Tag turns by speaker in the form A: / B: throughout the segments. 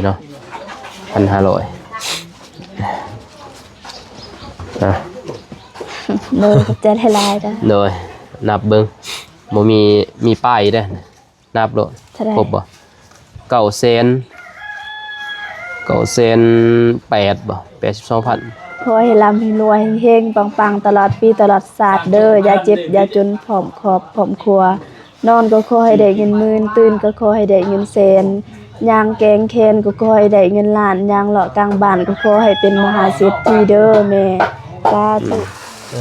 A: เนาะ1,500
B: เลยจะได้ลายจ้ะ
A: เลยนับเบิ่งบ่มีป้ายเด้อนับโลดครบบ่900,008บ่82,000
B: ขอให้ร่ำให้รวยเฮงปังๆตลอดปีตลอดศาสตร์เด้ออย่าเจ็บอย่าจนผอมขอบผอมครัวนอนก็ขอให้ได้เงินหมื่นตื่นก็ขอให้ได้เงินแสนย่างแกงแคนก็ขอให้ได้เงินล้านย่างเลาะกลางบ้านก็ขอให้เป็นมหาเศรษฐีเด้อแม่สาธุ
A: โ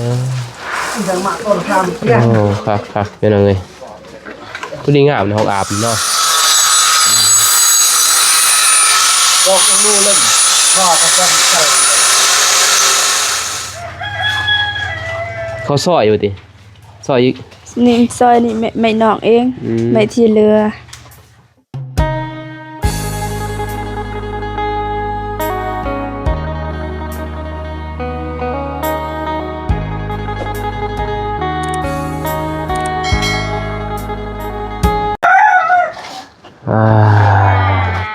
A: อ้ครับเป็นยังไงผู้ดีงามในห้องอาบเนาะบอกลูกเล่นพ่อก็ต้องใส่เขาซอยอยู่ติซอยอีก
B: นี่ซอยนี่ไม่นอกเองไม่ที่เรือ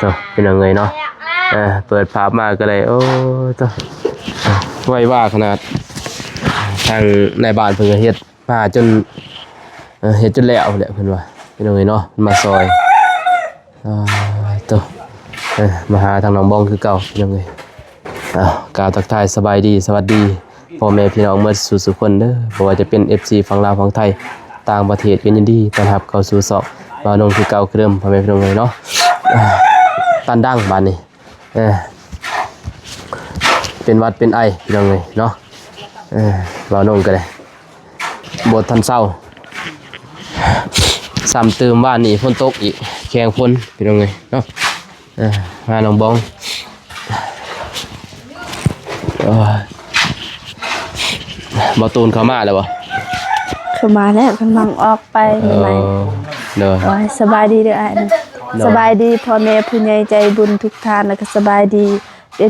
A: ตัวเป็นยังไงเนาะเปิดภาพมาก็เลยโอ้ตัวไว้ว่าขนาดทางในบ้านเพิ่งเฮ็ดมาจนเฮ็ดจนแล้วแหละเพิ่นว่าเป็นยังไงเนาะมาซอยตัวมาหาทางน้องบองคือเก่าเป็นยังไงกล่าวทักทายสบายดีสวัสดีพ่อแม่พี่น้องเมื่อสุคนเด้อบ่ว่าจะเป็น FC ฝั่งลาวฝั่งไทยต่างประเทศก็ยินดีต้อนรับเข้าสู่ซอกบ่าวนงคือเก่าคือเดิมพ่อแม่พี่น้องเลยเนาะตันดังบ้านนี้เป็นวัดเป็นไอพี่น้องเลยเนาะบ่าวนงก็ได้บททันเศร้าซ้ำเติมบ้านนี่ฝนตกอีกแข่งฝนพี่น้องเลยเนาะมาน้องบองบ่ตูนเข้ามาแล้วบ่
B: เข้ามาแล้วกำลังออกไปใหม่
A: เด้อ
B: โอ้ยสบายดีเด้ออ้ายสบายดีพ่อแม่ผู้ใหญ่ใจบุญทุกท่านแล้วก็สบายดี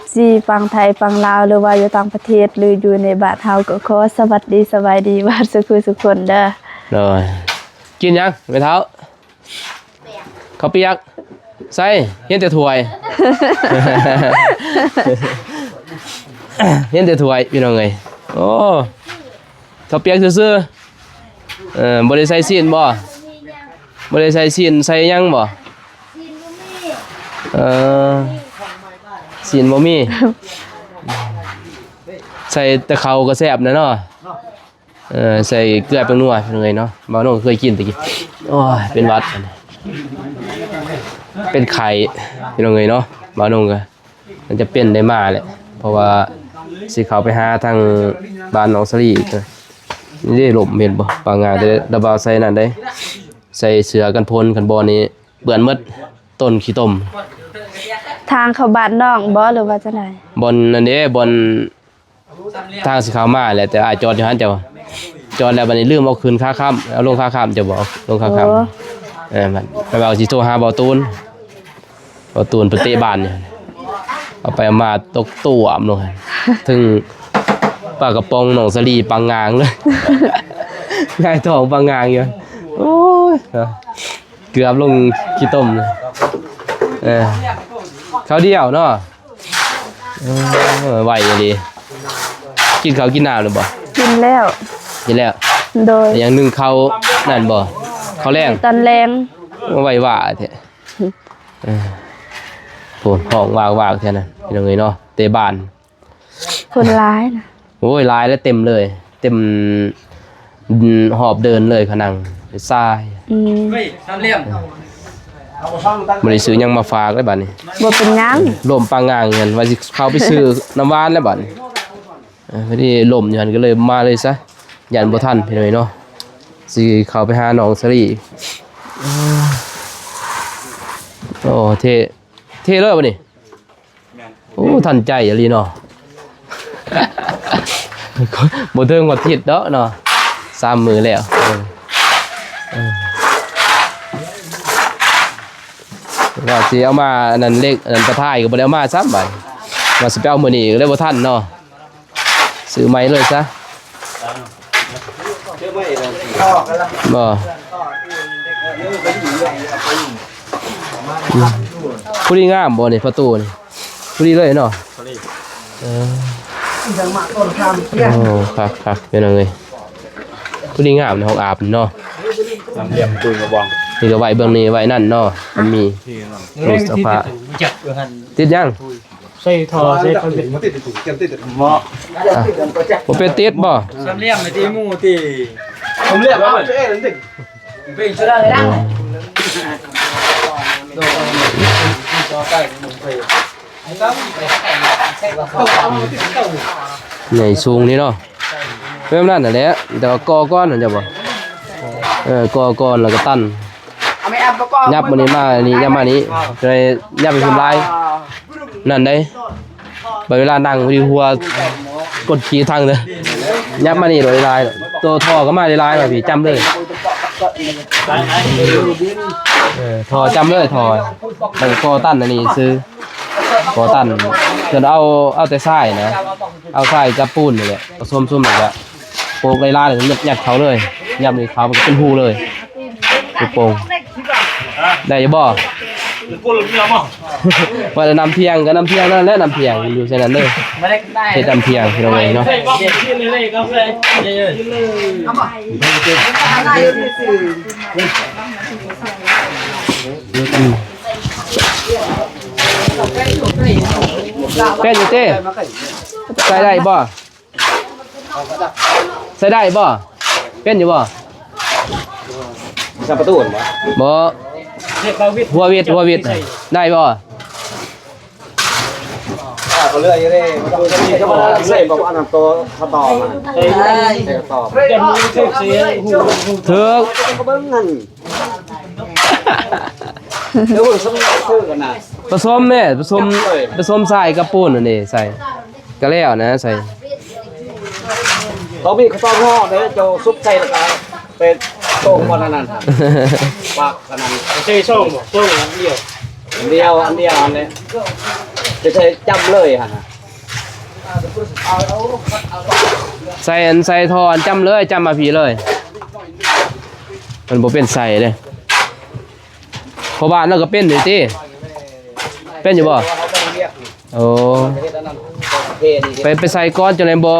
B: FC ฝั่งไทยฝั่งลาวหรือว่าอยู่ต่างประเทศหรืออยู่ในบ้านเฮาก็ขอสวัสดีสบายดีว่าสุขคนเด้อ
A: กินยังไปเท้าข้าวเปียกใส่เห็นแต่ถ้วยเห็นแต่ถ้วยพี่น้องเอ้ยโอ้ข้าวเปียกซื่อๆบ่ได้ใส่ซีนบ่ได้ใส่ซีนใส่ยังบ่ซีนบ่มีใส่ตะเข่าก็แซ่บนะเนาะใส่เกลือเป็นนัวเป็นไงเนาะบ่าวน้องเคยกินตะกี้โอ้ยเป็นหวัดเป็นไข่เป็นไงเนาะบ่าวน้องก็มันจะเป็นได้มาแหละเพราะว่าสิเข้าไปหาทางบ้านน้องสลีนี่ได้หลบเห็นบ่ปางงาได้ระบาใส่นั่นได้ใส่เสือกันพลกันบ่นี้เปื้อนหมดต้นขี้ต้ม
B: ทางเข้าบ้านน้องบ่หรือว่าจังได๋
A: บ่นั่นเด้บ่ทางสิเข้ามาแหละแต่อ้ายจอดอยู่หั่นเจ้าจอดแล้วบัดนี้ลืมเอาคืนค่าค่ำเอาลงค่าค่ำจะบ่ลงค่าค่ำมันไปเอาสิโทรหาบ่ตูนเพิ่นเตะบ้านเนี่ยเอาไปมาตกตู้อ่ำลงถึงปลากระป๋องหนองสลีปังงางเลยง่ายท้องปังงางอยู่โอ้ยเกือบลงขี้ต้มเลยข้าวเดียวเนาะไหวดีกินข้าวกินน้ำหรือบ่
B: กินแล้วโดย
A: อย่างนึงข้าวนั่นบ่ข้าวแรง
B: ตอนแรง
A: ไหวว่าแท้โผล่ห้องว่างๆแท้นั้นพี่น้องเอ้ยเนาะเตะบ้าน
B: คนร้ายนะ
A: โอ้ยลายแล้วเต็มเลยเต็มหอบเดินเลยขนังทรายบริซื้อยังมาฝากได้บัดนี้
B: บ่เป็นยัง
A: ลมปางงางเงินว่าสิเข้าไปซื้อน้ำหวานแล้วบัดนี้พอดีลมอยู่หั่นก็เลยมาเลยซะยันบ่ทันพี่น้อยเนาะสิเข้าไปหาน้องสลีโอ้เท่เลยบัดนี้โอ้ทันใจอีหลีเนาะบ่เทิงกว่าทิศเนาะ3 มื้อแล้วว่าสิเอามาอันนั้นเลขอันนั้นประทายก็บ่ได้เอามาซ้ำบัดว่าสิไปเอามื้อนี้ก็เลยบ่ทันเนาะซื้อใหม่เลยซะบ่ ผู้ดีงามบ่นี่ประตูนี่ผู้ดีเลยเนาะโอ้ครับเป็นยังไงผู้ดีงามในห้องอาบเนาะ
C: ลำเลียมปืนกระบอง
A: นี่ก็ไว้เบื้องนี้ไว้นั่นเนาะมันมีรูปสภาติดยัง
C: ใส่ทอใส่คนเป็นติดถุงติดหม้อ
A: บ่เป็นติดบ่
C: ลำเลียมไปที่หมู่ที่ผมเรียกว่าเอ๊ะนั่นดิเป็นชุดอะไรนะโดนจอใกล้หนุ่มไป
A: ใหญ่สูงนี่เนาะแบบนั้นน่ะแหละแต่ว่ากอก้อนนั่นจะบ่กอก้อนแล้วก็ตั้นยับมันนี้มานี่ยับมานี้เลยยับไปทำลายนั่นได้เวลานั่งพอดีหัวกดขี่ทางเลยยับมานี่โดยลายตัวท่อก็มาลายมาพี่จำเลยท่อจำเลยท่อแล้วก็ตั้นอันนี้ซื้อก่อตั้นจนเอาแต่ทรายนะเอาทรายจับปูนนี่แหละผสมๆแล้วก็โปกลายๆเลยยัดเขาเลยยับนี่เขามันก็เป็นหูเลยลูกโป่งได้บ่ว่าจะนำเพียงก็นำเพียงนั่นแหละนำเพียงอยู่เช่นนั้นเลยเฮ็ดนำเพียงเราเลยเนาะเป็นอยู่เต้ใส่ได้บ่ใส่ได้บ่เป็นอยู่บ่
C: สับประตูเหรอ
A: บ่หัววิทได้บ่
C: เขาเลื่อยยังไงตัวจะมีก็บอกเลื่อยบอกว่าอันนั้นตัวเขาต่อมาใช่ต่อจะมีเชือกเสียหู
A: เถือก
C: เขาเบิ้งนั่นเดี๋ยวผมซื้อกันนะ
A: ผสมแม่ผสมทรายกับปูนนั่นนี่ใส่ก็แล้วนะใส่
C: เขามีข้าวต้มห่อเดี๋ยวจะซุปใส่แล้วก็เป็นโต้งคนนั้นครับปากขนาดใช่ช่องบ่ช่องอันเดียวอันนี้จะใช้จำเลยฮะ
A: ใส่ทอนจำเลยจำมาผีเลยมันบ่เป็นใส่เลยพอบ้านเราก็เป็นอยู่ติเป็นอยู่บ่โอ้ไปใส่ก้อนจังได๋บ่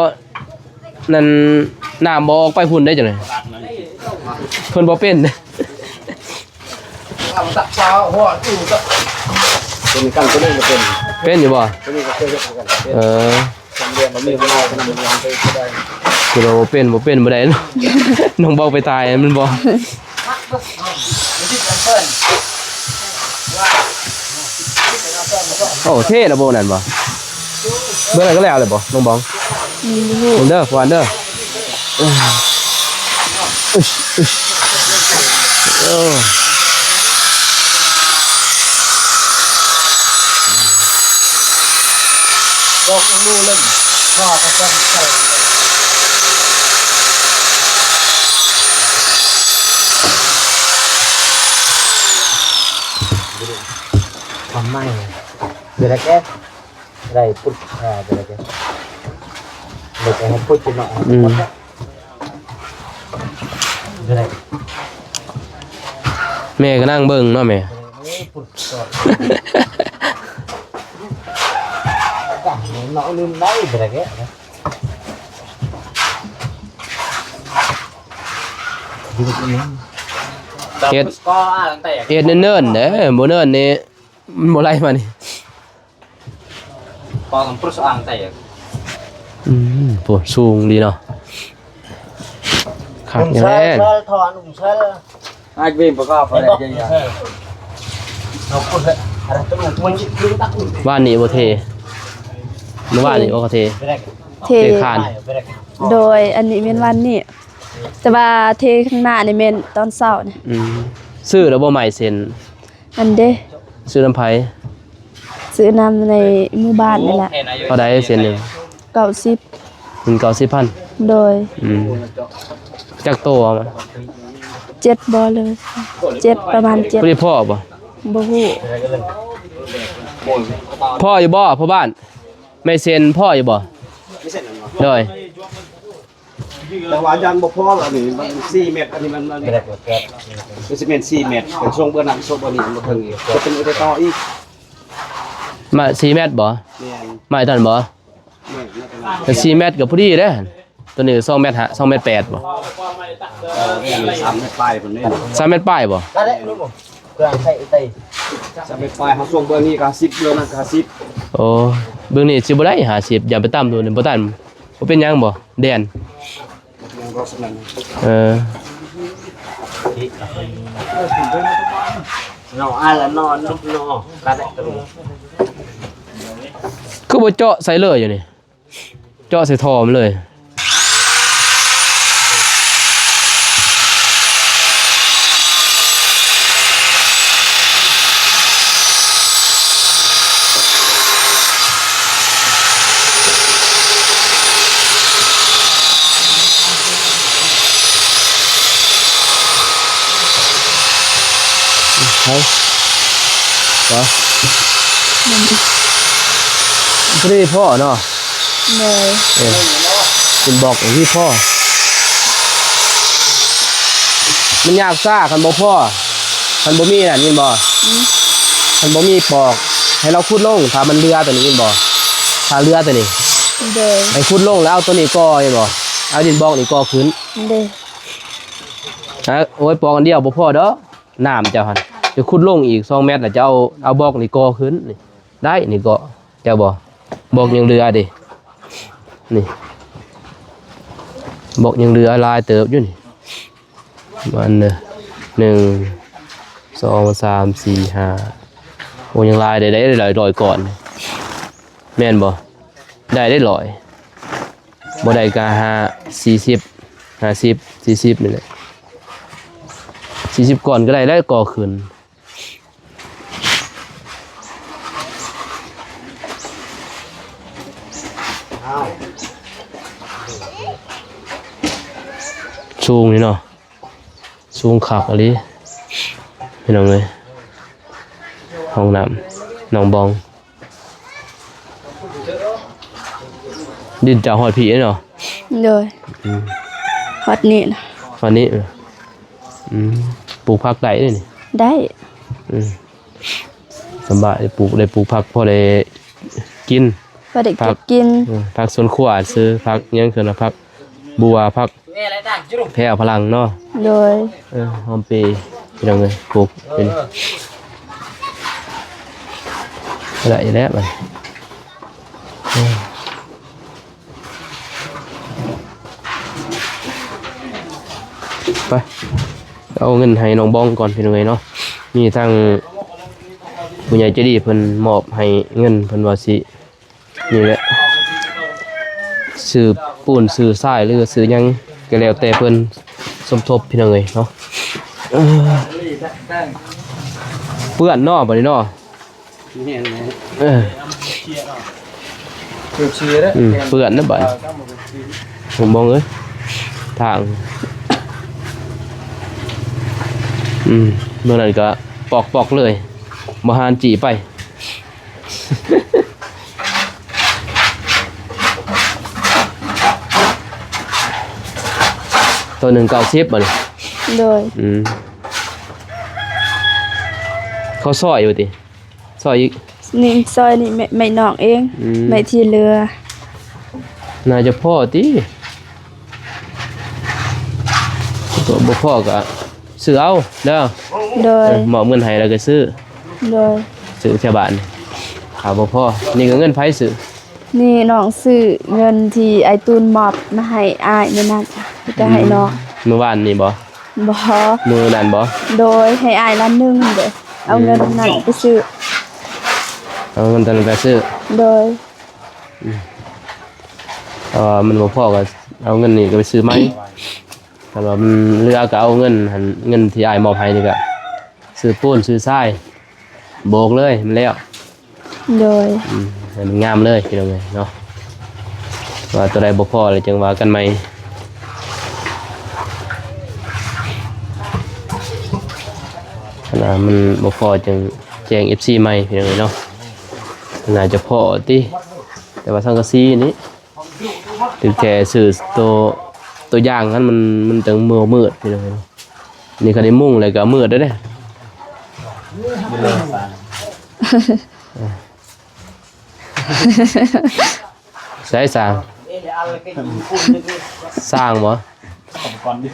A: นั่นน้ำบ่ออกไปพุ่นได้จังได๋เพิ่นบ่เป็น
C: เป็นกันตัวนี้ก็เป็น
A: อยู่บ่
C: ตัวนี้ก็เคยเฮ็ดกันเป็น
A: Ờ.
C: ทำเรียนมันมีเวลาทำเรียนไปได้
A: คือเราเป็นบ่ได้ น้องเบาไปตายมันบ่โอ้เท่ละโบนั่นบ่เบิ่งอะไรก็แล้วเลยบ่น้องบองเด้อหวานเด้อโอ้
C: บอกรู้เล่นว่าก็ต้องใส่ทำไม่เดี๋ยวแกได้พุทธเดี๋ยวแกเดี๋ยวแกให้พุทธกินหน่อยเดี๋ยว
A: แม่ก็นั่งเบิ่งเนาะแม่
C: พุทธก่อนnóลืมได้เดี๋ยวแก
A: เฮ็ดเนิ่นๆเด้อบ่เนิ่นนี่มันบ่ไล่มานี่
C: ก็ทำพุทธอ่างแต่
A: โหสูงดีเนาะครับอย่างแรก
C: ถอนอุ้มเชลอาจเป็นประกอบอะไรอย่างเงี้ยเราพูดเลยอะไรต้องมันยืดตัก
A: บ้านนี้บ่เทเมื่อวานนี้บ่เขาเท
B: เท
A: คาน
B: โดยอันนี้แม่นวันนี้แต่ว่าเทข้างหน้านี่แม่นตอนเช้านี่
A: ซื้อแล้วบ่ใหม่เซ็น
B: อันเด้
A: ซื้อน้ำไผ
B: ซื้อน้ำในหมู่บ้านนี่แหละ
A: เท่าใดเซ็นหนึง
B: 90
A: มัน90,000
B: โดย
A: จักโตเอามา
B: 7บ่เลย7ประมาณ7
A: บ่ได้พ่อบ่
B: บ่ฮู้
A: พ่ออยู่บ่พ่อบ้านไม่เซ็นพ่ออยู่บ่เลย
C: แต่ว่ายันบ่พออันนี้มัน4เมตรอันนี้มันเป็นซีเมนต์4เมตรเป็นช่วงเบื้องหลังช่วงบนนี้มันถึงอีกจะเป็นอุตต่ออีก
A: มา4เมตรบ่
C: แม่น
A: มาอีกตันบ่
C: แม่น
A: แต่4เมตรก็พอดีเด้อตัวนี้2เมตร2เมตร8บ่
C: 3เมตรปลายพุ่นนี่
A: 3เมตรปลายบ่
C: 3เมตรปลายเฮาช่วงเบื้องนี้ก็10เบื้องนั้นก็10
A: โอ้เบิ่งนี่สิบ่ได้50อย่าไปตามตัวนี่บ่ตันบ่เป็นหยังบ่แดน
C: ยังบ่สนั่น
A: เออ คือบ่เจาะใส่เลยอยู่นี่เจาะใส่ท่อมันเลยเฮ้ยบ่พอดีพ่อเนาะ
B: เลย
A: คุณบอกอย่างที่พ่อ มันยากซ่าคันบ่พ่อคันบ่มีน่ะยินบ่คันบ่มีปอก ให้เราขุดลงถ้ามันเรือตัวนี้ยินบ่ถ้าเรือตัวนี้
B: เลย
A: ให้ขุดลงแล้วเอาตัวนี้ก่อยินบ่เอาดินบอกนี่ก่อขึ้น
B: เลย
A: โอ้ยปอกอันเดียวบ่พอเด้อน้ำเจ้าหั่นจะขุดลงอีก2เมตรแล้วจะเอาบอกนี่ก่อขึ้นนี่ได้นี่ก็เจ้าบ่บอกยังเรือดินี่บอกยังเรือลายเติบอยู่นี่มัน1 2 3 4 5โอ้ยังลายได้ลอยก่อนแม่นบ่ได้ลอยบ่ได้ก็40 50 40นี่แหละ40ก่อนก็ได้แล้วก่อขึ้นสูงนี่เนาะสูงคักอะไรพี่น้องเลยห้องน้ำหนองบองดินจากหอดผีเนาะ
B: เลยวัดนี้นะ
A: วันนี้ปลูกผักได้ด้วยนี่
B: ได้
A: สบายปลูกผักพอได้กิน
B: ว่าเด็กจะกิน
A: ผักสวนครัวซื้อผักยังคือนะผักบัวผักแพร่พลังเนาะ
B: เลย
A: หอมปีพี่น้องเลยปลูกเป็นอะไรแล้วมันไปเอาเงินให้น้องบ้องก่อนพี่น้องเลยเนาะมีทางผู้ใหญ่ใจดีเพิ่นมอบให้เงินเพิ่นว่าสินี่แหละซื้อปูนซื้อทรายหรือซื้อหยังก็แล้วแต่เพิ่นสมทบพี่น้องเอ้ยเนาะเปื้อนเนาะบัดนี้เนาะ
C: นี่แหละ
A: เปื้อนนะบัดผมมองเอ้ยทางเมื่อนั้นก็ปอกเลยบ่หานจีไป ตัว190บ่นี่
B: เลย
A: เขาซอยอยู่ติซอยอีก
B: นี่ซอยนี่ไม่นอกเองไม่ที่เรือ
A: น่าจะพ่อติตัวบ่พ่อก็ซื้อเอาเด้อ
B: เลย
A: หมอบเงินให้แล้วก็ซื้อ
B: เลย
A: แถวบ้านขาบ่พ่อนี่ก็เงินไผซื้อ
B: นี่น้องซื้อเงินที่ไอตูนมอบมาให้อายนี่นั่นจะให้น้อง
A: เมื่อวานนี่บ่
B: บ่
A: มื้อนั้นบ่
B: โดยให้อายละ1เด้อเอาเงินนั้นไปซื้อ
A: เอาเงินตอนนั้นไปซื้อ
B: โดย
A: มันบ่พอก็เอาเงินนี่ก็ไปซื้อไม้แต่ว่ามันเหลือก็เอาเงินหันเงินที่อ้ายมอบให้นี่ก็ซื้อปูนซื้อทรายโบกเลยมันแล้ว
B: โดย
A: ให้มันงามเลยพี่น้องเอ้ยเนาะว่าตัวใดบ่พอเลยจังว่ากันใหม่ขนาดมันบ่พอจังแจ้ง FC ใหม่พี่น้องเอ้ยเนาะน่าจะพอติแต่ว่าสังกะสีนี้ถึงแค่ซื้อตัว ตัวอย่างนั้นมันจังมืดพี่น้องเนาะนี่คันได้มุ่งเลยก็มืดเด้อใส่สร้างสร้างบ่ก่อนดิ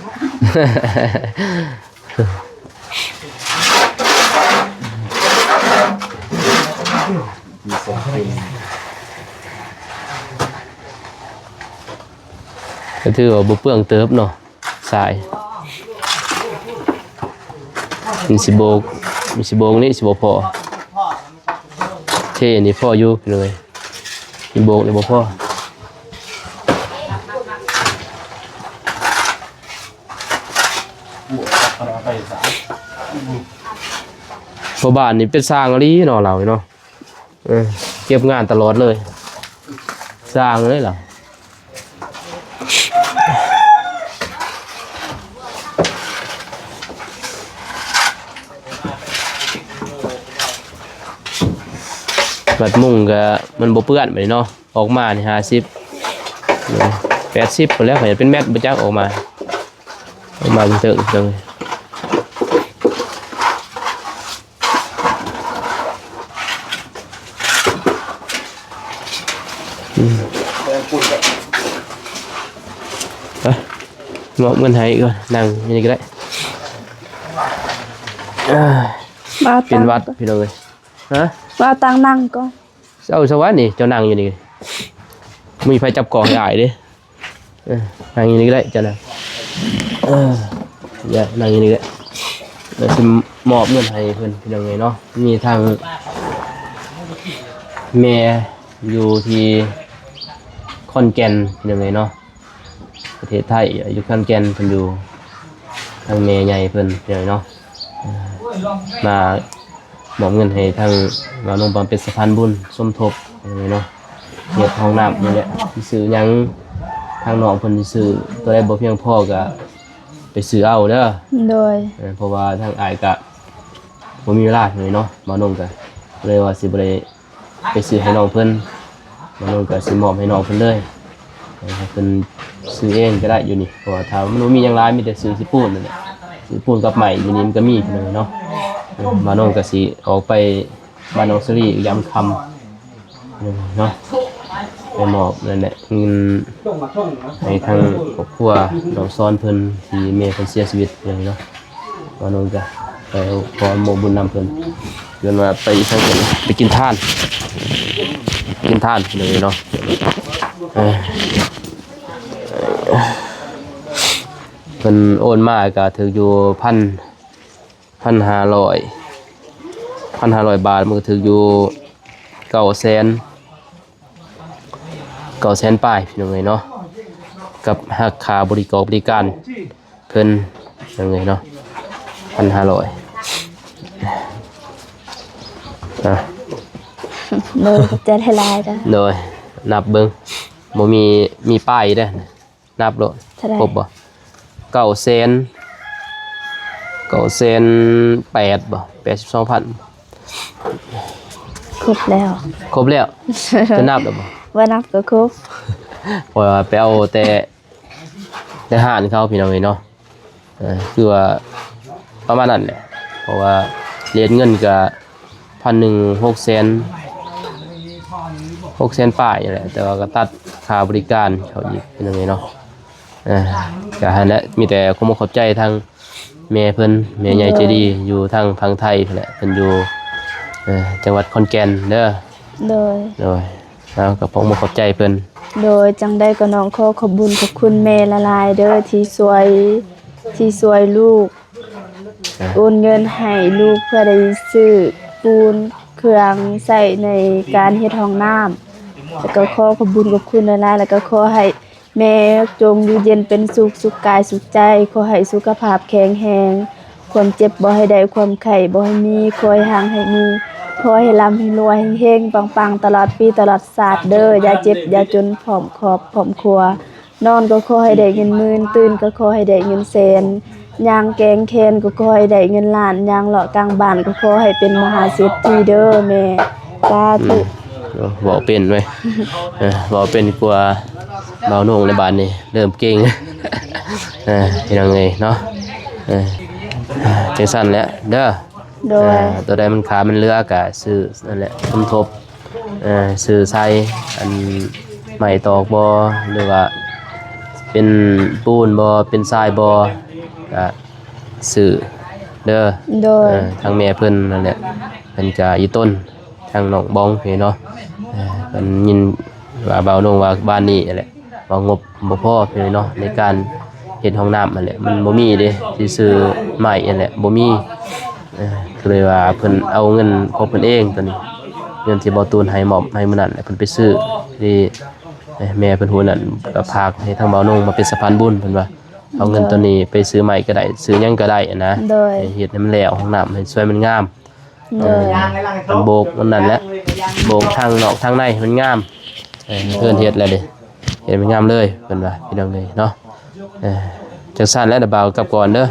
A: ก็ถือว่าบ่เปลืองเติบเนาะสายมีสิโบกนี่สิบ่พอเท่นี่พออยู่เลยมีโบกนี่บ่พอพอบ้านนี่เป็นสร้างอีหลีเนาะเราเนาะเก็บงานตลอดเลยสร้างเลยเหรอบัดมุ่งก็มันบ่เปื้อนไปเนาะออกมานี่50 80พุ่นแล้วก็เป็นแมตบ่จักออกมาเถิงจังมอบเงินให้ก่อนนั่งนี่ก็ได้เป็นวัดพี่น้องเอ้ยฮะ
B: ว่าเอาตังนั่งก็
A: เอาสวัสดิ์นี่เจ้านั่งอยู่นี่มีไฟจับกองให้อายเด้นั่งอยู่นี่ก็ได้เจ้าน่ะอย่านั่งอยู่นี่ก็ได้แล้วสิมอบเงินให้เพิ่นพี่น้องเอ้ยเนาะมีทางแม่อยู่ที่ขอนแก่นพี่น้องเอ้ยเนาะประเทศไทยอยู่ขอนแก่นเพิ่นอยู่ทางแม่ใหญ่เพิ่นพี่น้องเนาะมามอบเงินให้ทางมาลงบำเพ็ญสะพานบุญสมทบเนาะเฮ็ดห้องน้ำนี่แหละสิซื้อหยังทางน้องเพิ่นสิซื้อตัวใดบ่เพียงพอก็ไปซื้อเอาเด้อ
B: โดย
A: เพราะว่าทางอ้ายก็บ่มีเวลาเลยเนาะมาลงก็เลยว่าสิบ่ได้ไปซื้อให้น้องเพิ่นมาลงก็สิมอบให้น้องเพิ่นเลยให้เพิ่นซื้อเองก็ได้อยู่นี่เพราะว่าถ้ามันบ่มีหยังหลายมีแต่ซื้อสิปูนนั่นแหละสิปูนกับไม้อยู่นี่มันก็มีเพิ่นเนาะมาน้องก็สิออกไปบ้านน้องสรียามค่ำเนาะไปมอบนั่นแหละเงินให้ทางครอบครัวน้องซ้อนเพิ่นที่แม่เพิ่นเสียชีวิตอย่างเนาะมาน้องก็ไปขอโมบุญนำเพิ่นเดินมาไปทางเพิ่นไปกินทานเลยเนาะเพิ่นโอนมาก็ถืออยู่1,500 บาทมันก็ถืออยู่900,000ป้ายพี่น้องเอ้ยเนาะกับหักค่าบริการเพิ่นยังไงเนาะ 1,500
B: เลยจะให้ลายจ้ะ
A: โดยนับเบิ่งบ่มีป้ายเด้อนับโลดครบบ่900,008บ่ 82,000
B: ครบแล้ว
A: จะนับแล้วบ่
B: ว่านับก็ครบ
A: เพราะว่าไปเอาแต่หารเขาพี่น้องเอ้ยเนาะคือว่าประมาณนั้นแหละเพราะว่าเหรียญเงินก็600,000ป้ายแหละแต่ว่าก็ตัดค่าบริการเขาอีกพี่น้องเอ้ยเนาะก็หั่นแหละมีแต่ขอขอบใจทางแม่เพิ่นแม่ใหญ่ใจดีอยู่ทางฝั่งไทยนั่นแหละเพิ่นอยู่จังหวัดขอนแก่นเด้อโดยแล้วก็ขอขอบใจเพิ่น
B: โดยจังได้ก็น้องขอบุญขอบคุณแม่ละลายเด้อที่ช่วยลูกโอนเงินให้ลูกเพื่อได้ซื้อปูนเครื่องใช้ในการเฮ็ดห้องน้ำแล้วก็ขอบุญขอบคุณละลายแล้วก็ขอให้แม่จงอยู่เย็นเป็นสุขกายสุขใจขอให้สุขภาพแข็งแรงความเจ็บบ่ให้ได้ความไข้บ่ให้มีขอให้ห่างให้มีขอให้ร่ำให้รวยเฮงๆปังๆตลอดปีตลอดศาสตร์เด้ออย่าเจ็บอย่าจนผอมครอบผอมครัวนอนก็ขอให้ได้เงินหมื่นตื่นก็ขอให้ได้เงินแสนย่างแกงแคนก็ขอให้ได้เงินล้านย่างเลาะกลางบ้านก็ขอให้เป็นมหาเศรษฐีเด้อแม่สาธุ
A: บ่เป็นเว้ยบ่เป็นกว่าเบาโหน่งในบ้านนี่เริ่มเก่ง พี่น้องเอ้ยเนาะจังซั่นแหละเด้อ
B: โดย
A: ตัวใดมันขามันเลือกะซื้อนั่นแหละสมทบซื้อใส่อันใหม่ตอกบ่หรือว่าเป็นปูนบ่เป็นทรายบ่ก็ซื้อเด้อ
B: โดย
A: ทางแม่เพิ่นนั่นแหละเพิ่นจะอีต้นทางน้องบองพี่เนาะเพิ่นยินว่าเบาลงว่าบ้านนี้นั่นแหละว่างบบ่พอพี่เนาะในการเฮ็ดห้องน้ำนั่นแหละมันบ่มีเด้สิซื้อไม้นั่นแหละบ่มีก็เลยว่าเพิ่นเอาเงินของเพิ่นเองตัวนี้เงินที่บ่ตูนให้มอบให้มื้อนั้นแหละเพิ่นไปซื้อที่แม่เพิ่นฮู้นั่นก็พากให้ทางเบาลงมาเป็นสะพานบุญเพิ่นว่าเอาเงินตัวนี้ไปซื้อไม้ก็ได้ซื้อหยังก็ได้นะ
B: โดย
A: เฮ็ดให้มันแล้วห้องน้ำให้สวยมันงาม
B: โดย
A: มันโบกมันนั่นแหละโบกทางนอกทางในมันงามเพิ่นเฮ็ดแล้วเด้เฮ็ดมันงามเลยเพิ่นว่าพี่น้องเอ้ยเนาะจังซั่นแล้วเดี๋ยวบ่าวกลับก่อนเด้อ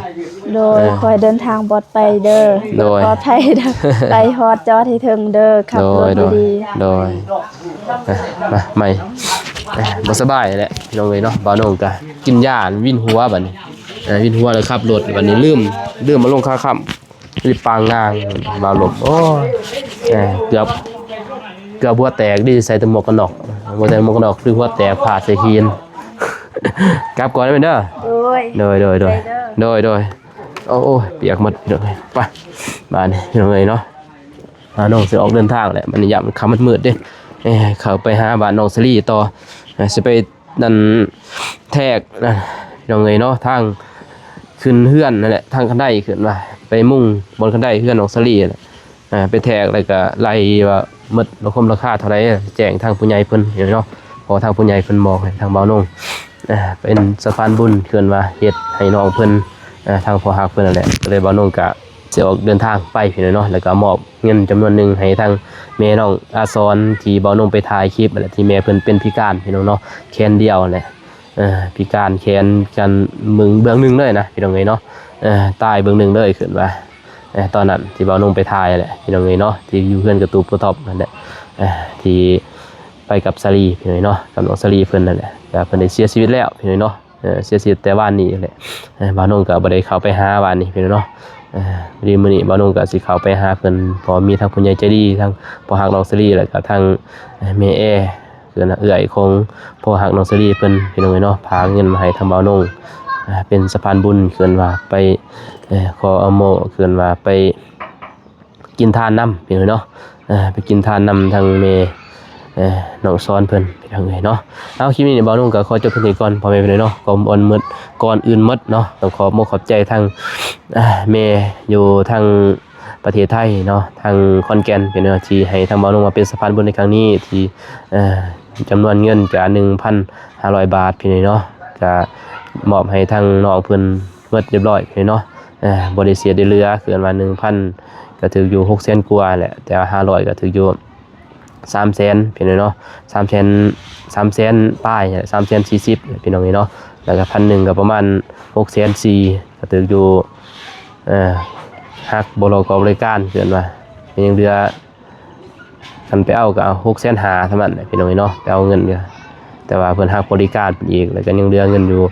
B: โดยคอยเดินทางปลอดภัยเด้อ
A: โดย
B: ปลอดภัยเด้อไปฮอดจอดให้ถึงเด้อขับ
A: โด
B: ร
A: ย
B: ถ
A: โดย
B: ดี
A: โดยมาใหม่บ่สบายแหละพี่น้องเอ้ยเนาะบ่าวน้องก็กินยาวินหัวบัดนี้วินหัวแล้วขับรถบัดนี้ลืมมาลงค่าค่ำรีบปางงางบ่าวหลบโอ้ยเกือบหัวแตกดิใส่แต่หมวกกันน็อกบ่ใส่หมวกกันน็อกคือหัวแตกผ่าใส่คีน กลับก่อนได้ไหมเด้อ
B: ๆโดย
A: โดยโอ้ยเปียกหมดพี่น้องเอ้ยไปบ้านนี่พี่น้องเอ้ยเนาะน้องสิออกเดินทางแหละมันยามมันค่ำมืดๆเด้เข้าไปหาบ้านน้องสลีต่อสิไปนั่นแทกนะพี่น้องเอ้ยเนาะทางขึ้นเฮือนนั่นแหละทางคันไดขึ้นมาไปมุ่งบนคันไดเฮือนน้องสลีแหละไปแทกแล้วก็ไล่ว่าหมดราคาเท่าไหร่แจ้งทางผู้ใหญ่เพิ่นเนาะพอทางผู้ใหญ่เพิ่นบอกให้ทางเบาน้องเป็นสะพานบุญเกินว่าเฮ็ดให้น้องเพิ่นทางพ่อฮักเพิ่นนั่นแหละก็เลยบ่าวน้องก็สิออกเดินทางไปพี่น้องเนาะแล้วก็มอบเงินจำนวนหนึงให้ทางแม่น้องอาซอนที่บ่าวน้องไปถ่ายคลิปนั่นแหละที่แม่เพิ่นเป็นพิการพี่น้องเนาะแขนเดียวนั่นแหละพิการแขนกันมึงเบื้องหนึงเลยนะพี่น้องเอ้ยเนาะตายเบื้องหนึงเลยขึ้นว่าตอนนั้นที่บ่าวน้องไปถ่ายแหละพี่น้องเอ้ยเนาะที่อยู่เฮือนกระตูโปรท็อปนั่นแหละที่ไปกับสาลีพี่น้องเนาะกับน้องสาลีเพิ่นนั่นแหละก็เพิ่นได้เสียชีวิตแล้วพี่น้องเนาะเสียชีวิตแต่วันนี้แหละบ่าวน้องก็บ่ได้เข้าไปหาวันนี้พี่น้องเนาะมื้อนี้บ่าวน้องก็สิเข้าไปหาเพิ่นเพอมีทั้งผู้ใหญ่ใจดีทั้งพ่อฮักน้องสาลีแล้วก็ทั้งแม่แอคือน่ะเอื้อยของพ่อฮักน้องสาลีเพิ่นพี่น้องเนาะพาเงินมาให้ทางบ่าวน้องเป็นสะพานบุญเกินว่าไปขออโมเกินว่าไปกินทานน้ำพี่น้องเนาะไปกินทานน้ำทางแม่น้องซ้อนเพิ่นไปทางไหนเนาะเอาคลิปนี้เนี่ยบ่าวนุ่งก็ขอจบเพียงเท่านี้ก่อนพอแม่ไปเลยเนาะก่อนอื่นหมดเนาะต้องขอบใจทางแม่อยู่ทางประเทศไทยเนาะทางขอนแก่นเป็นที่ให้ทางบ่าวนุ่งมาเป็นสะพานบุญในครั้งนี้ที่จำนวนเงินก็ 1,500 บาทพี่น้องเนาะก็มอบให้ทางน้องเพิ่นหมดเรียบร้อยพี่น้องเนาะบ่ได้เสียได้เหลือคือว่า 1,000 ก็ถืออยู่600,000กว่าแหละแต่ว่า500ก็ถืออยู่300,000พี่น้องเนาะ300,000ป้าย340,000พี่น้องนี่เนาะแล้วก็1,000ก็ประมาณ640,000ก็ถืออยู่หักบ่รอกอบริการเกินว่ายังเหลือคันไปเอาก็650,000เท่านั้นพี่น้องนี่เนาะไปเอาเงินก็แต่ว่าเพิ่นหักบริการอีกแล้วก็ยังเหลือเงินอยู่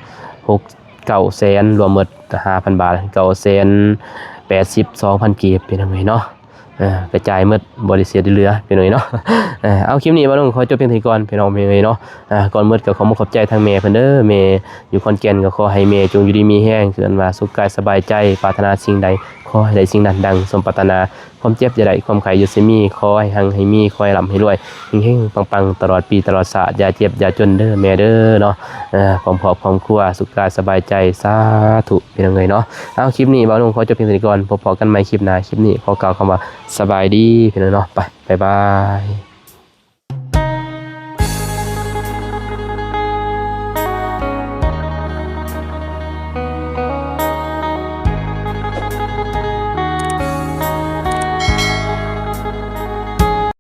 A: 900,000รวมหมด5,000 บาท982,000 กีบพี่น้องนี่เนาะกระจายหมดบริเสียได้เหลือพี่น้องเนาะเอาคลิปนี้บ่ต้องขอจบเพียงเท่านี้ก่อนพี่น้องเนาะก่อนหมดก็ขอขอบใจทางแม่เพิ่นเด้อแม่อยู่ขอนแก่นก็ขอให้แม่จงอยู่ดีมีแรงคืออันว่าสุขกายสบายใจปรารถนาสิ่งใดขอให้ได้สิ่งนั้นดังสมปรารถนาความเจ็บอย่าได้ความไข้อยู่สิมีขอให้หังให้มีขอให้ร่ำให้รวยเฮงๆปังๆตลอดปีตลอดชาติอย่าเจ็บอย่าจนเด้อแม่เด้อเนาะพร้อมครอบครัวสุขกายสบายใจสาธุพี่น้องเนาะเอาคลิปนี้บ่าวนุ่งขอจบเพียงเท่านี้ก่อนพบกันใหม่คลิปหน้าคลิปนี้ขอกล่าวคำว่าสบายดีพี่น้องเนาะไปบ๊ายบาย